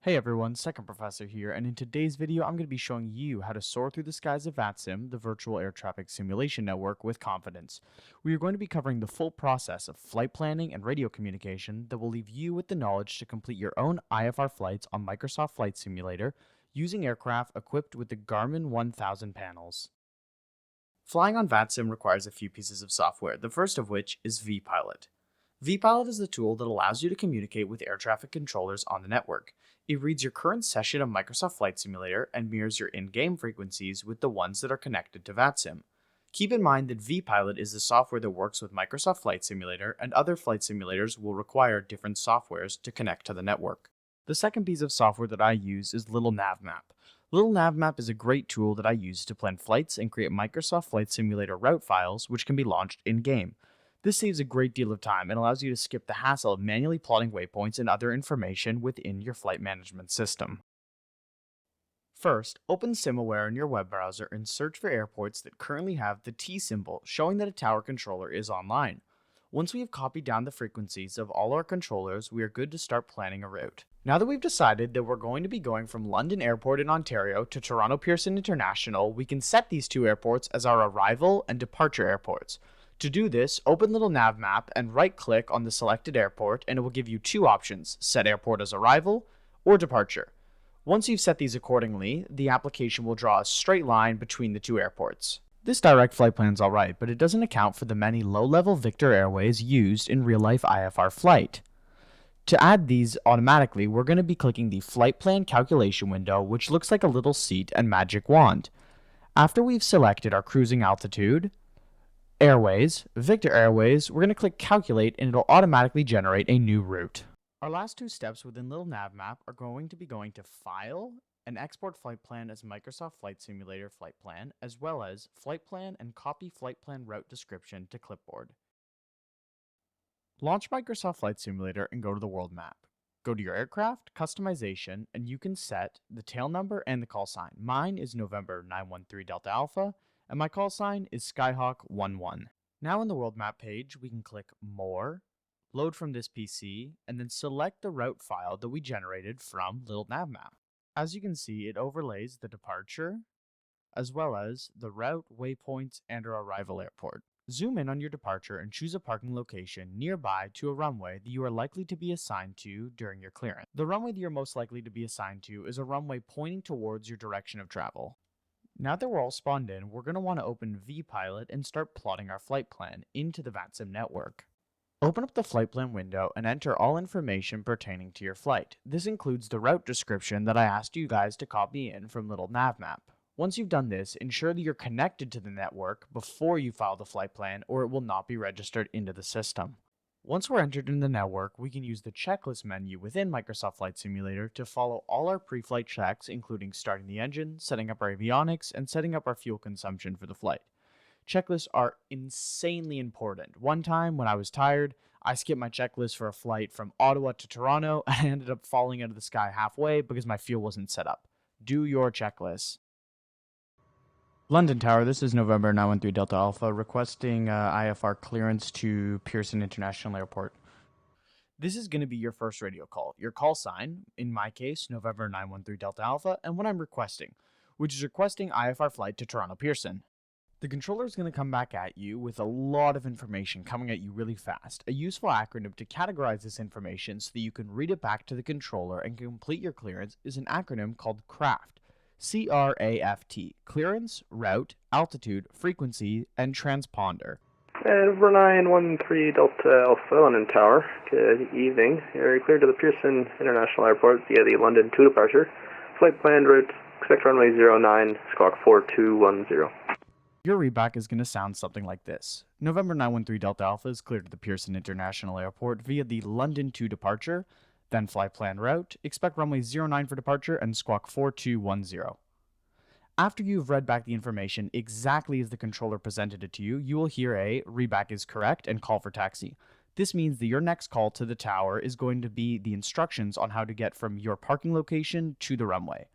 Hey everyone, Second Professor here, and in today's video I'm going to be showing you how to soar through the skies of Vatsim, the virtual air traffic simulation network, with confidence. We are going to be covering the full process of flight planning and radio communication that will leave you with the knowledge to complete your own IFR flights on Microsoft Flight Simulator using aircraft equipped with the Garmin 1000 panels. Flying on Vatsim requires a few pieces of software, the first of which is vPilot. vPilot is the tool that allows you to communicate with air traffic controllers on the network. It reads your current session of Microsoft Flight Simulator and mirrors your in-game frequencies with the ones that are connected to Vatsim. Keep in mind that vPilot is the software that works with Microsoft Flight Simulator, and other flight simulators will require different softwares to connect to the network. The second piece of software that I use is Little Navmap. Little Navmap is a great tool that I use to plan flights and create Microsoft Flight Simulator route files, which can be launched in-game. This saves a great deal of time and allows you to skip the hassle of manually plotting waypoints and other information within your flight management system. First, open SimAware in your web browser and search for airports that currently have the T symbol, showing that a tower controller is online. Once we have copied down the frequencies of all our controllers, we are good to start planning a route. Now that we've decided that we're going to be going from London Airport in Ontario to Toronto Pearson International, we can set these two airports as our arrival and departure airports. To do this, open Little Navmap and right-click on the selected airport, and it will give you two options: set airport as arrival or departure. Once you've set these accordingly, the application will draw a straight line between the two airports. This direct flight plan's alright, but it doesn't account for the many low-level Victor Airways used in real-life IFR flight. To add these automatically, we're going to be clicking the Flight Plan Calculation window, which looks like a little seat and magic wand. After we've selected our cruising altitude, Airways, Victor Airways, we're going to click Calculate and it'll automatically generate a new route. Our last two steps within Little Navmap are going to File and export Flight Plan as Microsoft Flight Simulator Flight Plan, as well as Flight Plan and copy Flight Plan route description to clipboard. Launch Microsoft Flight Simulator and go to the world map. Go to your aircraft, customization, and you can set the tail number and the call sign. Mine is November 913 Delta Alpha, and my call sign is Skyhawk 11. Now in the world map page, we can click More, load from this PC, and then select the route file that we generated from Little Navmap. As you can see, it overlays the departure, as well as the route, waypoints, and our arrival airport. Zoom in on your departure and choose a parking location nearby to a runway that you are likely to be assigned to during your clearance. The runway that you're most likely to be assigned to is a runway pointing towards your direction of travel. Now that we're all spawned in, we're going to want to open vPilot and start plotting our flight plan into the Vatsim network. Open up the flight plan window and enter all information pertaining to your flight. This includes the route description that I asked you guys to copy in from Little Navmap. Once you've done this, ensure that you're connected to the network before you file the flight plan, or it will not be registered into the system. Once we're entered in the network, we can use the checklist menu within Microsoft Flight Simulator to follow all our pre-flight checks, including starting the engine, setting up our avionics, and setting up our fuel consumption for the flight. Checklists are insanely important. One time, when I was tired, I skipped my checklist for a flight from Ottawa to Toronto, and I ended up falling out of the sky halfway because my fuel wasn't set up. Do your checklists. London Tower, this is November 913 Delta Alpha, requesting IFR clearance to Pearson International Airport. This is going to be your first radio call. Your call sign, in my case, November 913 Delta Alpha, and what I'm requesting, which is requesting IFR flight to Toronto Pearson. The controller is going to come back at you with a lot of information coming at you really fast. A useful acronym to categorize this information so that you can read it back to the controller and complete your clearance is an acronym called CRAFT. CRAFT, clearance, route, altitude, frequency, and transponder. Number 913 Delta Alpha, London Tower. Good evening. You're cleared to the Pearson International Airport via the London 2 departure. Flight planned route, expect runway 09, squawk 4210. Your readback is going to sound something like this. November 913 Delta Alpha is cleared to the Pearson International Airport via the London 2 departure. Then flight plan route, expect runway 09 for departure, and squawk 4210. After you've read back the information exactly as the controller presented it to you, you will hear a readback is correct and call for taxi. This means that your next call to the tower is going to be the instructions on how to get from your parking location to the runway.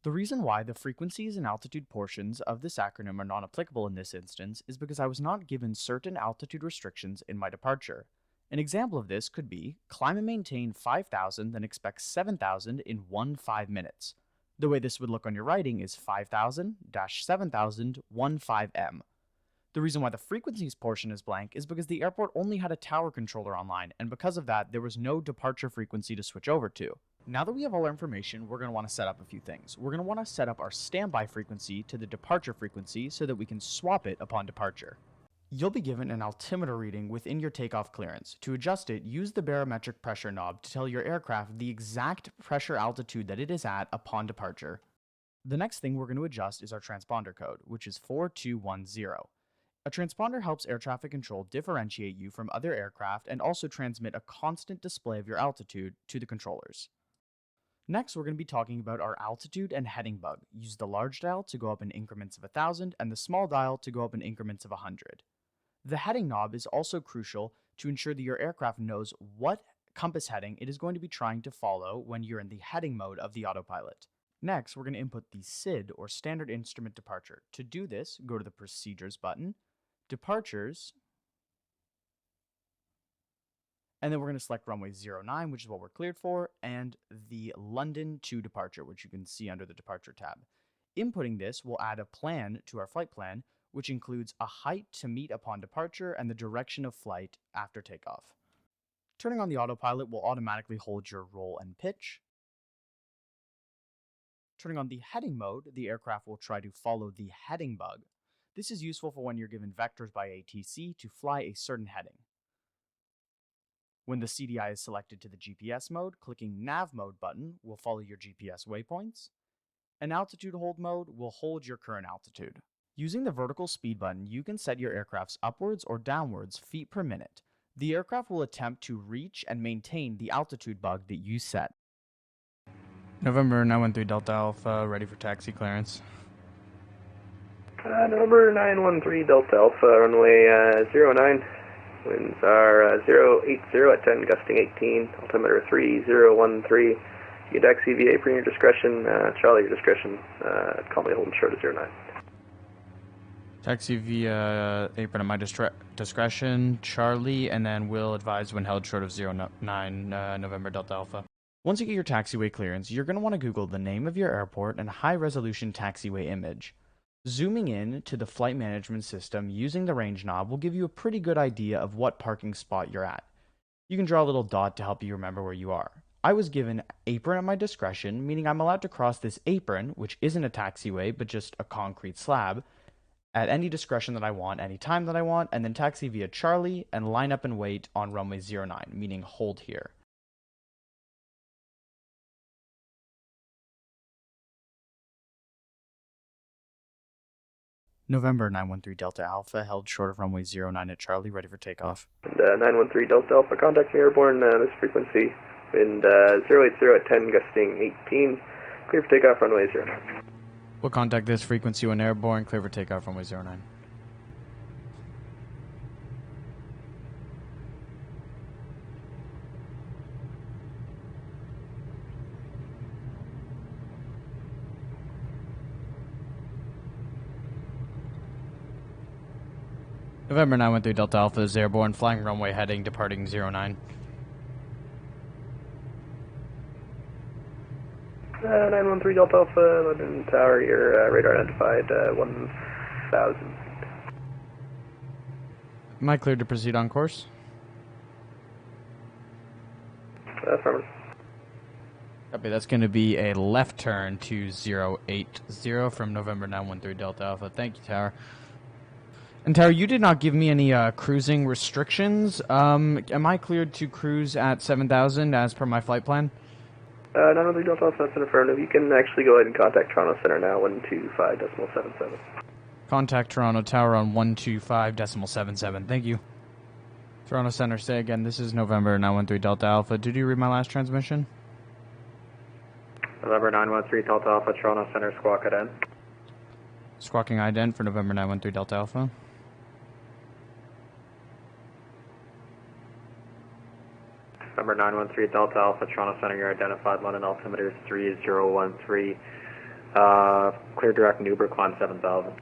The reason why the frequencies and altitude portions of this acronym are not applicable in this instance is because I was not given certain altitude restrictions in my departure. An example of this could be climb and maintain 5,000, then expect 7,000 in 5 minutes. The way this would look on your writing is 5,000-7,000 15M. The reason why the frequencies portion is blank is because the airport only had a tower controller online, and because of that, there was no departure frequency to switch over to. Now that we have all our information, we're going to want to set up a few things. We're going to want to set up our standby frequency to the departure frequency so that we can swap it upon departure. You'll be given an altimeter reading within your takeoff clearance. To adjust it, use the barometric pressure knob to tell your aircraft the exact pressure altitude that it is at upon departure. The next thing we're going to adjust is our transponder code, which is 4210. A transponder helps air traffic control differentiate you from other aircraft and also transmit a constant display of your altitude to the controllers. Next, we're going to be talking about our altitude and heading bug. Use the large dial to go up in increments of 1,000 and the small dial to go up in increments of 100. The heading knob is also crucial to ensure that your aircraft knows what compass heading it is going to be trying to follow when you're in the heading mode of the autopilot. Next, we're going to input the SID, or Standard Instrument Departure. To do this, go to the Procedures button, Departures, and then we're going to select runway 09, which is what we're cleared for, and the London to departure, which you can see under the Departure tab. Inputting this will add a plan to our flight plan, which includes a height to meet upon departure and the direction of flight after takeoff. Turning on the autopilot will automatically hold your roll and pitch. Turning on the heading mode, the aircraft will try to follow the heading bug. This is useful for when you're given vectors by ATC to fly a certain heading. When the CDI is selected to the GPS mode, clicking Nav Mode button will follow your GPS waypoints. An altitude hold mode will hold your current altitude. Using the vertical speed button, you can set your aircraft's upwards or downwards feet per minute. The aircraft will attempt to reach and maintain the altitude bug that you set. November 913 Delta Alpha, ready for taxi clearance. November 913 Delta Alpha, runway 09. Winds are 080 at 10, gusting 18. Altimeter 3013. You can taxi via apron your discretion. Charlie, your discretion. Call me holding short of 09. Taxi via apron at my discretion, Charlie, and then will advise when held short of 09 November Delta Alpha. Once you get your taxiway clearance, you're going to want to Google the name of your airport and a high-resolution taxiway image. Zooming in to the flight management system using the range knob will give you a pretty good idea of what parking spot you're at. You can draw a little dot to help you remember where you are. I was given apron at my discretion, meaning I'm allowed to cross this apron, which isn't a taxiway but just a concrete slab, at any discretion that I want, any time that I want, and then taxi via Charlie and line up and wait on runway 09, meaning hold here. November 913 Delta Alpha, held short of runway 09 at Charlie, ready for takeoff. And 913 Delta Alpha, contacting airborne, this frequency. Wind 080 at 10, gusting 18. Clear for takeoff, runway 09. We'll contact this frequency when airborne, clear for takeoff, runway 09. November 913 Delta Alpha is airborne, flying runway heading, departing 09. 913 Delta Alpha, London Tower, your radar identified 1,000. Am I cleared to proceed on course? Affirmative. Copy, that's going to be a left turn to 080 from November 913 Delta Alpha. Thank you, Tower. And Tower, you did not give me any cruising restrictions. Am I cleared to cruise at 7,000 as per my flight plan? 913 Delta Alpha, that's an affirmative. You can actually go ahead and contact Toronto Center now, 125.77. Contact Toronto Tower on 125.77. Thank you. Toronto Center, say again, this is November 913 Delta Alpha. Did you read my last transmission? November 913 Delta Alpha, Toronto Center, squawk at N. Squawking ident for November 913 Delta Alpha. Number 913 Delta Alpha, Toronto Center, you're identified. London altimeter 3013. Clear direct Newbrook, climb 7000.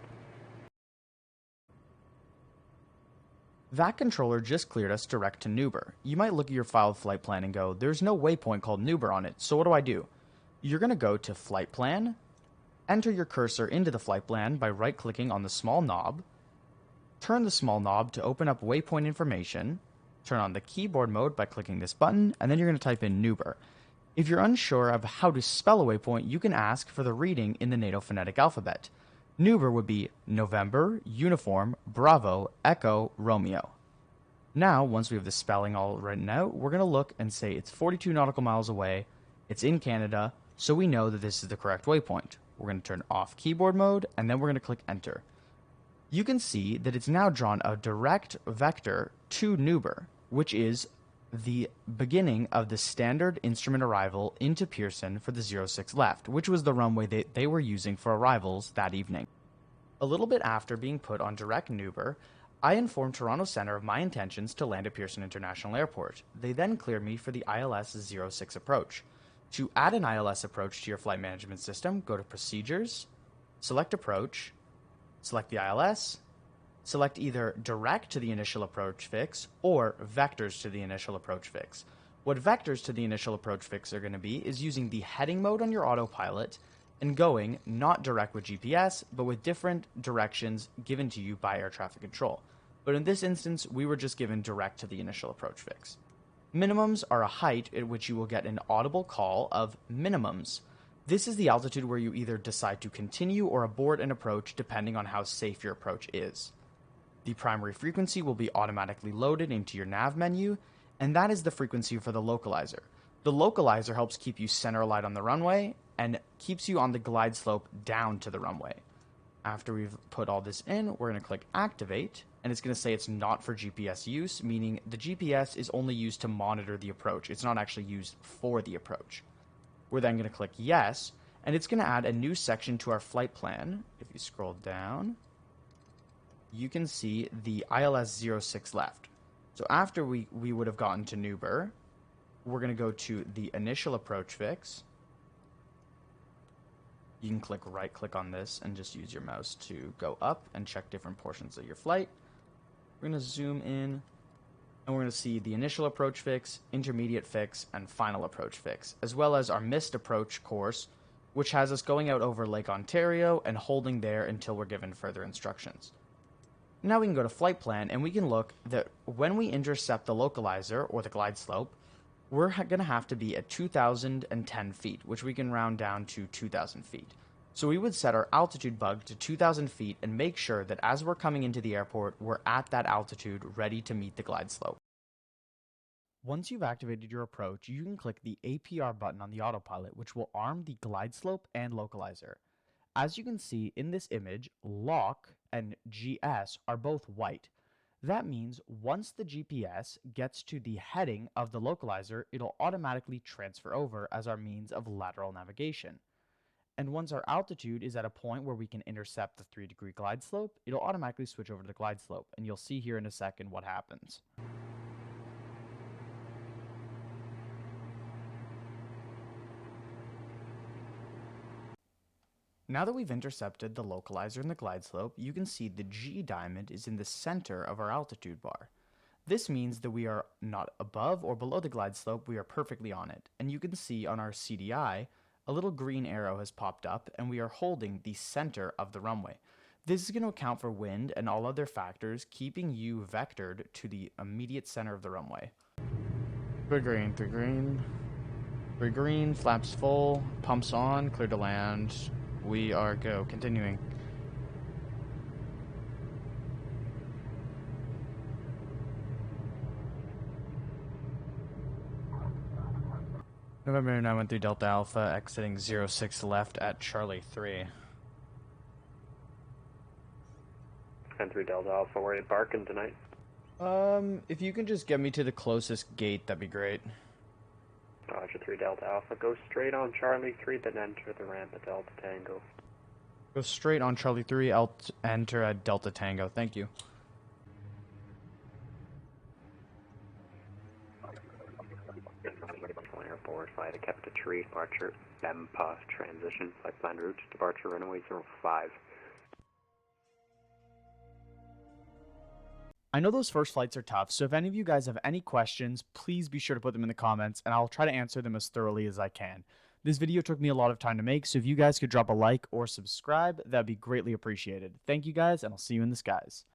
That controller just cleared us direct to Nuber. You might look at your file of flight plan and go, there's no waypoint called Nuber on it, so what do? You're going to go to Flight Plan, enter your cursor into the flight plan by right-clicking on the small knob, turn the small knob to open up waypoint information, turn on the keyboard mode by clicking this button, and then you're going to type in Nuber. If you're unsure of how to spell a waypoint, you can ask for the reading in the NATO phonetic alphabet. Nuber would be November, Uniform, Bravo, Echo, Romeo. Now, once we have the spelling all written out, we're going to look and say it's 42 nautical miles away, it's in Canada, so we know that this is the correct waypoint. We're going to turn off keyboard mode, and then we're going to click enter. You can see that it's now drawn a direct vector to Nuber, which is the beginning of the standard instrument arrival into Pearson for the 06 left, which was the runway they were using for arrivals that evening. A little bit after being put on direct Nuber, I informed Toronto Centre of my intentions to land at Pearson International Airport. They then cleared me for the ILS 06 approach. To add an ILS approach to your flight management system, go to Procedures, select Approach, select the ILS, select either direct to the initial approach fix or vectors to the initial approach fix. What vectors to the initial approach fix are going to be is using the heading mode on your autopilot and going not direct with GPS, but with different directions given to you by air traffic control. But in this instance, we were just given direct to the initial approach fix. Minimums are a height at which you will get an audible call of minimums. This is the altitude where you either decide to continue or abort an approach depending on how safe your approach is. The primary frequency will be automatically loaded into your nav menu, and that is the frequency for the localizer. The localizer helps keep you center aligned on the runway and keeps you on the glide slope down to the runway. After we've put all this in, we're going to click activate, and it's going to say it's not for GPS use, meaning the GPS is only used to monitor the approach. It's not actually used for the approach. We're then going to click yes, and it's going to add a new section to our flight plan. If you scroll down, you can see the ILS 06 left. So after we would have gotten to Nuber, we're going to go to the initial approach fix. You can right click on this and just use your mouse to go up and check different portions of your flight. We're going to zoom in, and we're going to see the initial approach fix, intermediate fix, and final approach fix, as well as our missed approach course, which has us going out over Lake Ontario and holding there until we're given further instructions. Now we can go to flight plan, and we can look that when we intercept the localizer or the glide slope, we're going to have to be at 2,010 feet, which we can round down to 2,000 feet. So we would set our altitude bug to 2,000 feet and make sure that as we're coming into the airport, we're at that altitude ready to meet the glide slope. Once you've activated your approach, you can click the APR button on the autopilot, which will arm the glide slope and localizer. As you can see in this image, LOC and GS are both white. That means once the GPS gets to the heading of the localizer, it'll automatically transfer over as our means of lateral navigation. And once our altitude is at a point where we can intercept the 3-degree glide slope, it'll automatically switch over to the glide slope, and you'll see here in a second what happens. Now that we've intercepted the localizer and the glide slope, you can see the G diamond is in the center of our altitude bar. This means that we are not above or below the glide slope, we are perfectly on it. And you can see on our CDI, a little green arrow has popped up, and we are holding the center of the runway. This is going to account for wind and all other factors, keeping you vectored to the immediate center of the runway. 3 green, 3 green. 3 green, flaps full, pumps on, clear to land. We are go. Continuing. November 913 Delta Alpha, exiting 06 left at Charlie 3. 10-3 Delta Alpha, where are you parking tonight? If you can just get me to the closest gate, that'd be great. Roger, 3 Delta Alpha. Go straight on Charlie 3, then enter the ramp at Delta Tango. Go straight on Charlie 3, enter at Delta Tango. Thank you. Airport, flight to Capita Tree, departure, BEMPA, transition, flight plan route, departure runway 05. I know those first flights are tough, so if any of you guys have any questions, please be sure to put them in the comments, and I'll try to answer them as thoroughly as I can. This video took me a lot of time to make, so if you guys could drop a like or subscribe, that'd be greatly appreciated. Thank you guys, and I'll see you in the skies.